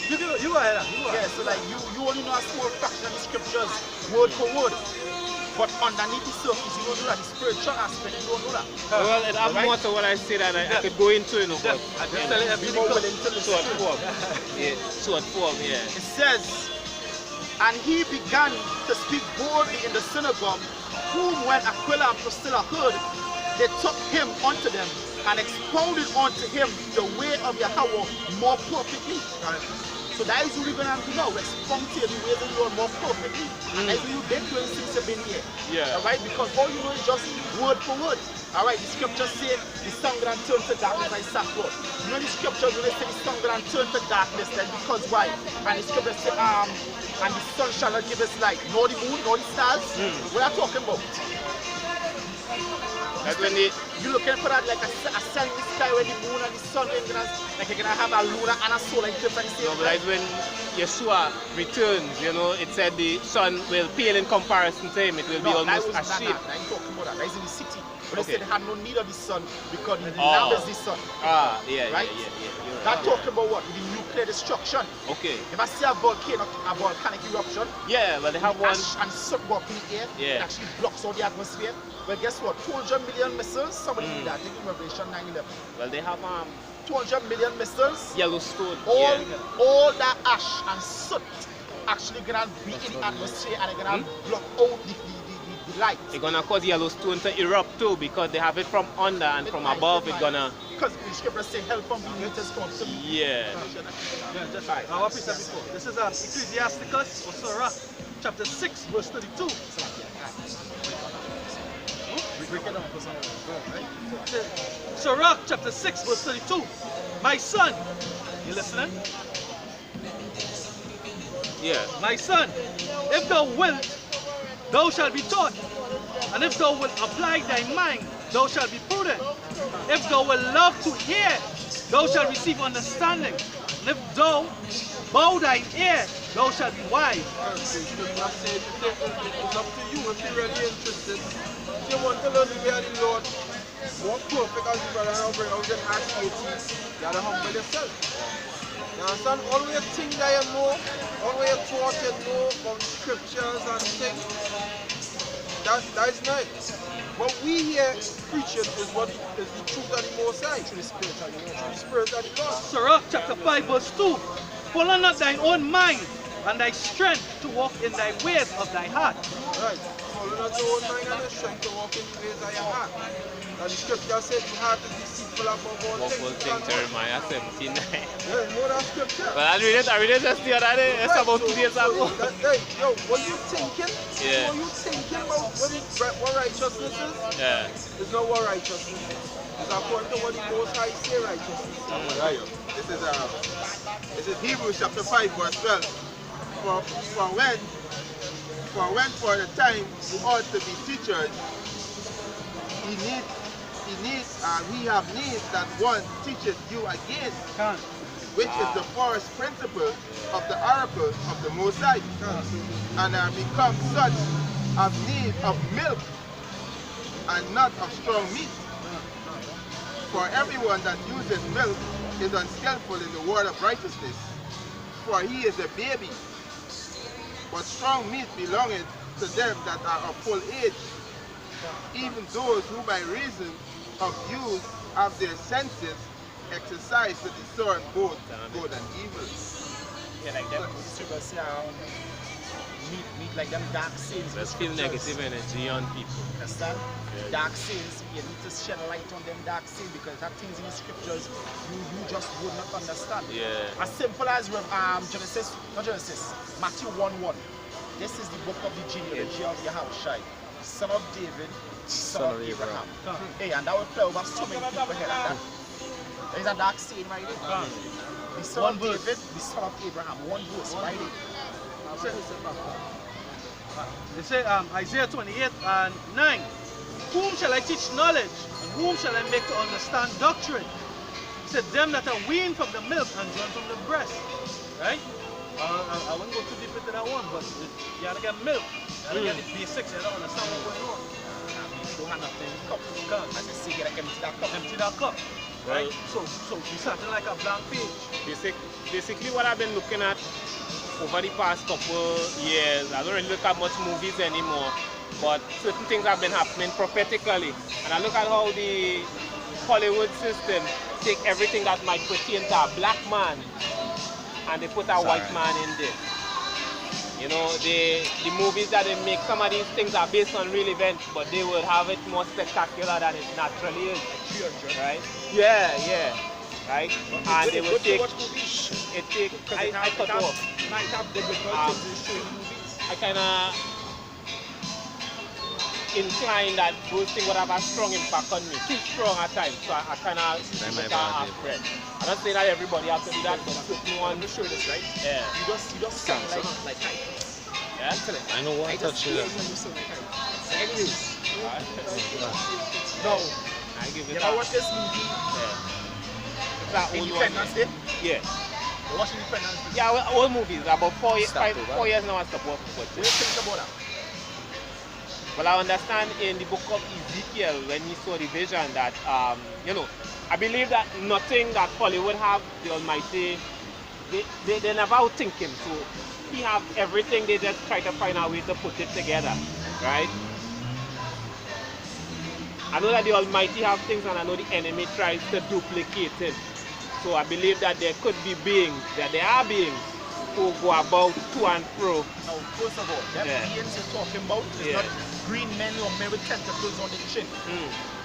You go ahead. Yeah, so like you only know a small fraction of the scriptures, word for word. But underneath the surface, you don't know that the spiritual aspect, you don't know that. Well, it has more to what I say that I could go into, you know, but I just tell you everything. short form. Yeah, short form, yeah. It says, and he began to speak boldly in the synagogue, whom when Aquila and Priscilla heard, they took him unto them and expounded unto him the way of Yahweh more perfectly. So that is what we're going to do now. Expound to you the way that you are more perfectly. And that's what you've been doing since you've been here. Yeah. Alright, because all you know is just word for word. Alright, the scriptures say the sun gonna turn to darkness like sackcloth. You know the scriptures when they say the sun gonna turn to darkness, then because why? And the scriptures say and the sun shall not give its light, nor the moon, nor the stars. What are you talking about? That's when you're looking for that like a sun in the sky where the moon and the sun are gonna, like you're gonna have a lunar and a solar eclipse at the same time. No, but that's when Yeshua returns, you know, it said the sun will pale in comparison to him, it will be almost a sheep. I ain't talking about that. That's in the city. But they said they had no need of the sun because the lamp is the sun. Yeah, right? Yeah. Not talking about what? The nuclear destruction. Okay. If I see a volcanic eruption, yeah, well they have one. Ash and soot go up in the air, it actually blocks all the atmosphere. Well, guess what? 200 million missiles, somebody did that, I think in Revelation 9/11. Well, they have 200 million missiles. Yellowstone. All that ash and soot actually gonna be in the atmosphere and they're gonna block out the light. It's gonna cause Yellowstone to erupt too because they have it from under and from above it's gonna. Because the scripture say help from the latest come to me. Yeah. What we said before. This is Ecclesiasticus or Sirach, chapter 6, verse 32. Sirach, chapter 6, verse 32. My son, you listening? Yeah. My son, if thou wilt, thou shalt be taught, and if thou wilt apply thy mind, thou shalt be prudent. If thou wilt love to hear, thou shalt receive understanding. And if thou bow thine ear, thou shalt be wise. It's up to you if you're really interested. If you want to learn the way of the Lord, more perfect as the brother now bring out in Acts 18, you have to humble yourself. You understand? All the things that you know, all the thought you know from scriptures and things, that is nice. What we hear preaching is what is the truth of the Most High. Through the Spirit of the Lord. Sirach chapter 5 verse 2. Follow not thine own mind and thy strength to walk in thy ways of thy heart. Right. Follow not your own mind and thy strength to walk in the ways of your heart. And the scripture said the heart is deceitful above all things. Jeremiah 17:9. Yeah, you know that scripture? Well, I read it just the other day. It's about 2 days ago. Hey, yo, what you thinking? Yeah. What you thinking about what righteousness is? Yeah. It's not what righteousness is. It's according to what the Most High say righteousness. Right. This is Hebrews chapter 5 verse 12. For when for the time you ought to be teachers, we have need that one teacheth you again, which is the first principle of the oracle of the Most High, and are become such of need of milk and not of strong meat. For everyone that uses milk is unskillful in the word of righteousness, for he is a baby. But strong meat belongeth to them that are of full age, even those who by reason of use of their senses exercise to discern both good and evil. Yeah, like them people say meat like them dark sins. Let's feel negative energy on people. Understand? Yeah. Dark sins, you need to shed light on them dark sins because that things in the scriptures you just would not understand. Yeah. As simple as Matthew 1:1. This is the book of the genealogy of Yahushua, son of David, son of Abraham. Hey, and that will play over so many people here like that. There is a dark saying right there. The son of David, the son of Abraham. One verse right there. They say Isaiah 28:9. Whom shall I teach knowledge, and whom shall I make to understand doctrine? He said, them that are weaned from the milk and drawn from the breast. Right? I won't go too deep into that one, but you gotta get milk. You gotta get the basics, you don't understand what's going on. You don't have nothing in the cup. As you see, you gotta empty that cup. Empty that cup. Right? So it's something like a blank page. Basically what I've been looking at over the past couple years, I don't really look at much movies anymore, but certain things have been happening prophetically. And I look at how the Hollywood system take everything that might pertain to a black man and they put a white man in there. You know, the movies that they make, some of these things are based on real events, but they would have it more spectacular than it naturally is. Right? Yeah. Right? And they will take I cut off. I kinda inclined that those things would have a strong impact on me. Too strong at times. So I kinda half bread. I'm not saying that everybody has to do that, but certain ones. Let me show you this, right? Yeah. You just sound like Yeah? I know what touch it. Anyways. No. I give You it ever a watch this movie? It's that old one. Independence Day? Yeah. You watch Independence Day? Yeah, well, old movies. About 4 years, Stop 4 years now I stopped What do you think about that? Well, I understand in the book of Ezekiel when he saw the vision that, you know, I believe that nothing that Hollywood have, the Almighty, they never outthink him. So he have everything, they just try to find a way to put it together, right? I know that the Almighty have things and I know the enemy tries to duplicate it. So I believe that there could be beings, that there are beings who go about to and fro. Now, first of all, them beings you're talking about is not green men or men with tentacles on the chin.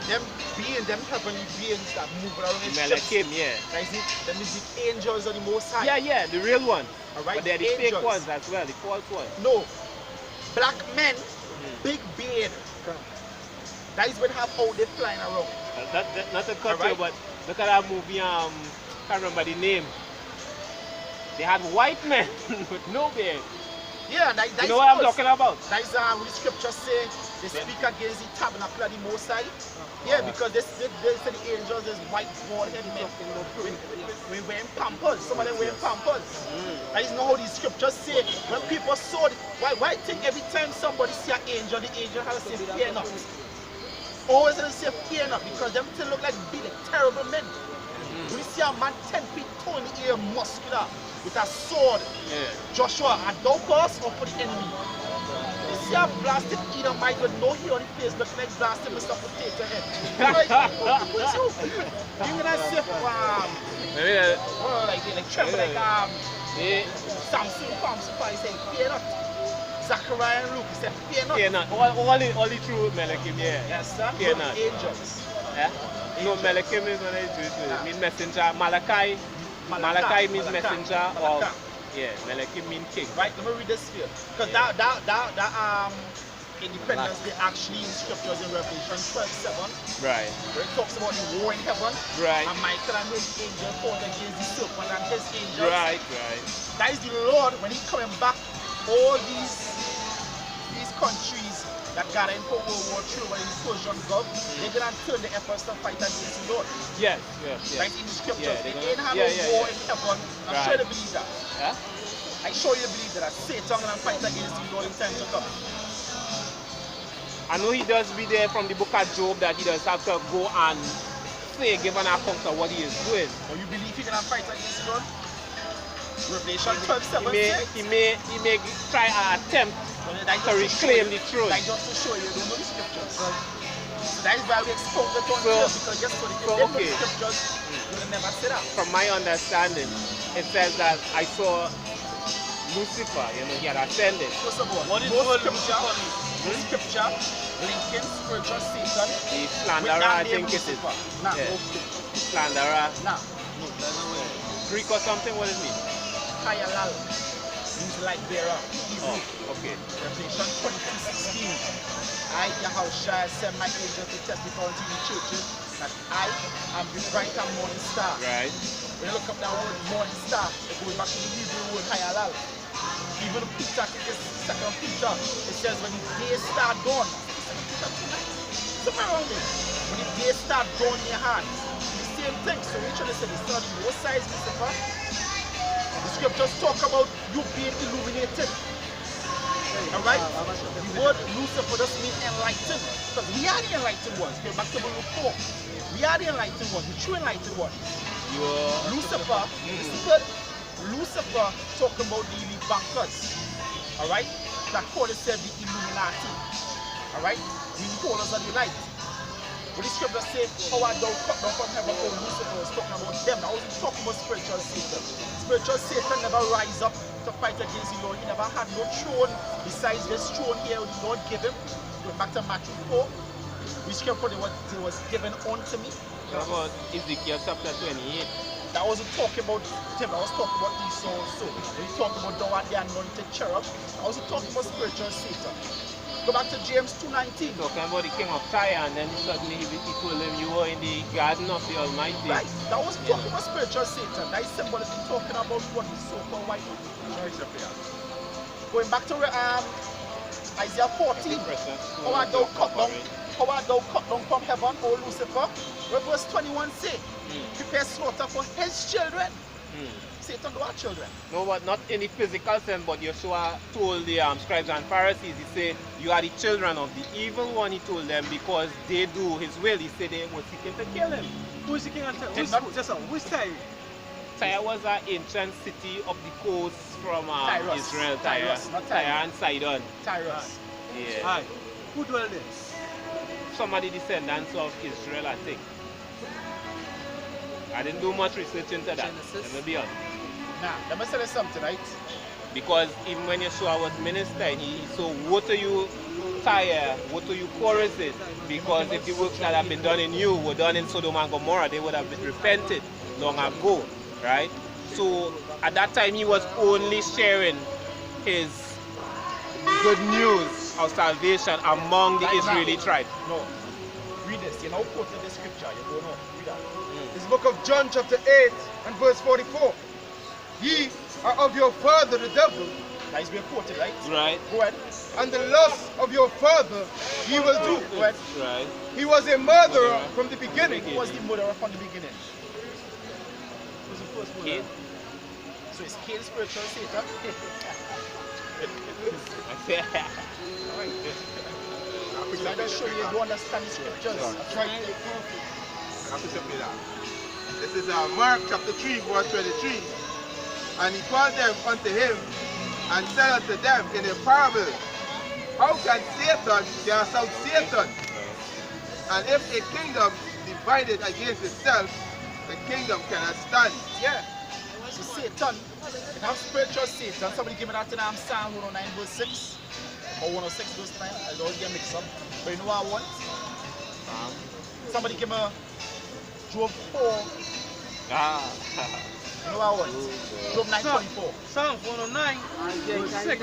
Them beings, them heavenly beings that move around in ships. Yeah. Right, see? Them is the angels of the Most High. Yeah, the real one. Alright, But they're the angels. fake ones as well, the false ones. No. Black men, big beard. That is when have all they flying around. Not to cut you, but look at that movie, can't remember the name. They had white men with no beard. Yeah, that You know what I'm talking about? That is what the scriptures say. They speak against the tabernacle of the Most High. Yeah, because they say the angels is white bald-headed men. We wearing pampers. Some of them wearing pampers. That is not how the scriptures say. When people saw it, why think every time somebody see an angel, the angel has to say fear not? Always has to say fear not because them still look like big, terrible men. When you see a man 10 feet tall in the air, muscular, with a sword, Joshua, and don't pass up for the enemy. You see a blasted Edomite with no hair on his face, looking like blasted Mr. Potato Head. What's you? You're gonna say, like tremble like Samson, he said, fear not. Zachariah and Luke, he said, fear not. Fear not. All the true Melakim, Yes, sir. Fear not. Angels. Yeah? No, Melakim is not it means messenger. Malachi means messenger of, Melakim means king. Right, let me read this here. Because that Independence Day actually in scriptures in Revelation 12:7. Right. Where it talks about the war in heaven. Right. And Michael and his angel fought against the serpent and his angels. Right. That is the Lord when he's coming back. All these countries that got in for World War II when the Persian gov, they're gonna turn the efforts to fight against the Lord. Yes. Like in the scriptures. Yeah, they didn't have a war in heaven. I'm sure they believe that. Yeah? I sure you believe that Satan gonna fight against the Lord in time to come. I know he does be there from the book of Job that he does have to go and say, give an account of what he is doing. Or you believe he gonna fight against the Lord? Revelation 12:7 he may try an attempt to reclaim the throne. That just to show you don't know the scriptures. So that is why we expose it on here, because just so the scriptures you will never say that. From my understanding, it says that I saw Lucifer, he had ascended. First of all, What is scripture linking spiritual Satan The slanderer, I think it is. Nah, Slanderer. nah. Greek or something, what does it mean? Hayalal means light bearer. Hebrew. Okay. Revelation 22:16. I, Yahushua, send my angels to testify unto the churches that I am the bright and morning star. Right. When you look up that word morning star, it goes back to the Hebrew word Hayalal. Even Peter, Second Peter, it says when the day start dawn, somewhere around there, when the day start dawn in your heart, the same thing. So we trying to say the sun, both sides, Lucifer. The scriptures talk about you being illuminated. Alright? The word Lucifer doesn't mean enlightened. Because we are the enlightened ones. Go back to Luke 4. We are the enlightened one, the true enlightened one. You are Lucifer, Lucifer talking about the elite bankers. Alright? That call itself the Illuminati. Alright? We call us on the light. But the scripture say, how art thou cut down from heaven, oh Lucifer was talking about them. I wasn't talking about spiritual Satan. Spiritual Satan never rise up to fight against the Lord. He never had no throne besides this throne here the Lord gave him. Going back to Matthew 4, we scripture it was given unto me. What about Ezekiel chapter 28? That wasn't talking about Tim, I was talking about Esau also. When you talking about thou art the anointed cherub, I wasn't talking about spiritual Satan. Go back to James 2:19. Talking about the king of Tyre, and then suddenly he told him you were in the garden of the Almighty. Right, that was talking about spiritual Satan. That is symbolically talking about what the so-called white man. Going back to Isaiah 14. How art thou cut down from heaven, O Lucifer? Where verse 21 say, prepare slaughter for his children. Satan don't have children. No, but not in the physical sense, but Yeshua told the scribes and Pharisees, he said, you are the children of the evil one, he told them, because they do his will. He said they were seeking to kill him. Who is seeking unto? Who's Tyre? Tyre was an ancient city of the coast from Tyrus. Israel. Tyrus, not Tyre Tyre. and Sidon. Tyrus. Yeah. Aye. Who dwell there? Some of the descendants of Israel, I think. I didn't do much research into that. Let me be honest. Now, let me tell you something, right? Because even when Yeshua was ministering, he so woe to you Tyre, woe to you Chorazin, because if the works that have been done in you were done in Sodom and Gomorrah, they would have been repented long ago, right? So at that time he was only sharing his good news of salvation among the Israeli tribe. No. Read this. You know, quoting the scripture. You don't know. Read that. This book of John chapter 8 and verse 44. Ye are of your father the devil, That is being quoted, right? Right. Go ahead. and the lust of your father ye will do. Go ahead. Right. He was a murderer from the beginning. Who was the murderer from the beginning? Who's the first one? Cain. So it's Cain spiritual Satan. So I just show you don't understand the scriptures. That's right. This is Mark chapter 3, verse 23. And he called them unto him and said unto them in a parable, how can Satan cast out Satan? And if a kingdom divided against itself, the kingdom cannot stand. Yeah. So Satan, it has spiritual Satan. Somebody give me that in Psalm 109 verse 6 or 106 verse 9. I always get mixed up. But you know what I want? Somebody give me Job 4. You know what I want? Job 9:24. Psalms 109, verse 6.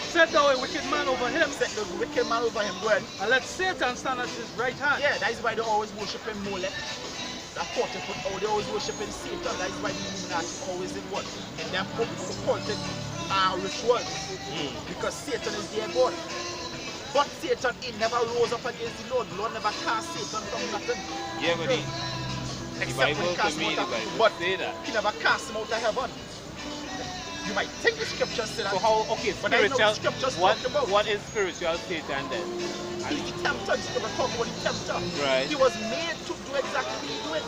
Set thou a wicked man over him, Set the wicked man over him. Go ahead. and let Satan stand at his right hand. Yeah, that is why they always worshiping Molech. That 40 foot, oh, they always worshiping Satan. That is why the Illuminati always in what? In them occultic rituals. Because Satan is their God. But Satan, he never rose up against the Lord. The Lord never cast Satan from nothing. Yeah, but the Except when Bible he cast to me, him out the of Bible but say that. he never cast him out of heaven. You might think the scriptures say that. So how, okay, but I know spiritual, the scriptures what, talk about. what is spiritual Satan then? He's the tempter. He's going to talk about the tempter. Right. He was made to do exactly what he's doing.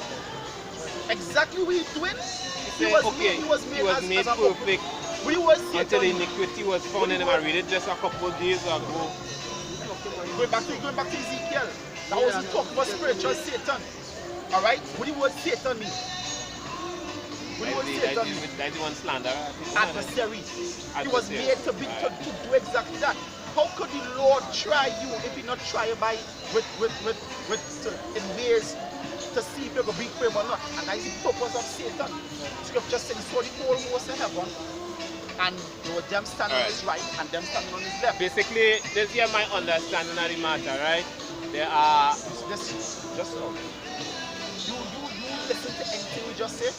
Exactly what he's doing. He Say, was okay, made as a perfect we was until Satan. iniquity was found in him. I read it just a couple of days ago. Going back to Ezekiel. That was he talk about spiritual Satan. Alright? What the word Satan mean? What the word Satan mean? That's the one slander. Adversary. He was made to do exactly that. How could the Lord try you if he not try you by in ways to see if you're going to be brave or not? And that is the purpose of Satan. Scripture says he saw the whole host of heaven, and there were them standing on his right and them standing on his left. Basically, this is my understanding of the matter, right? There are... Just so. You listen to anything we just said?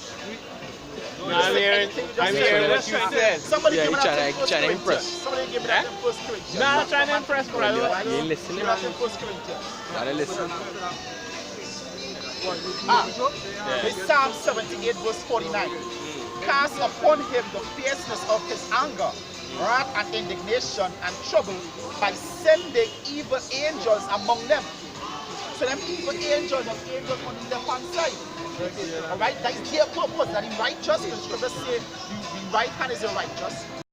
No, I'm hearing what you said. Somebody give me that trying to impress. Somebody give me that in First Corinthians. No, I'm trying to impress, brother. You ain't listening. Give me that in First Corinthians. Gotta listen. It's Psalm 78 verse 49. Cast upon him the fierceness of his anger, wrath and indignation and trouble by sending evil angels among them. So them evil angels and angels on the left hand side. Alright, that is their purpose, that is righteous. The scripture say the right hand is the righteous.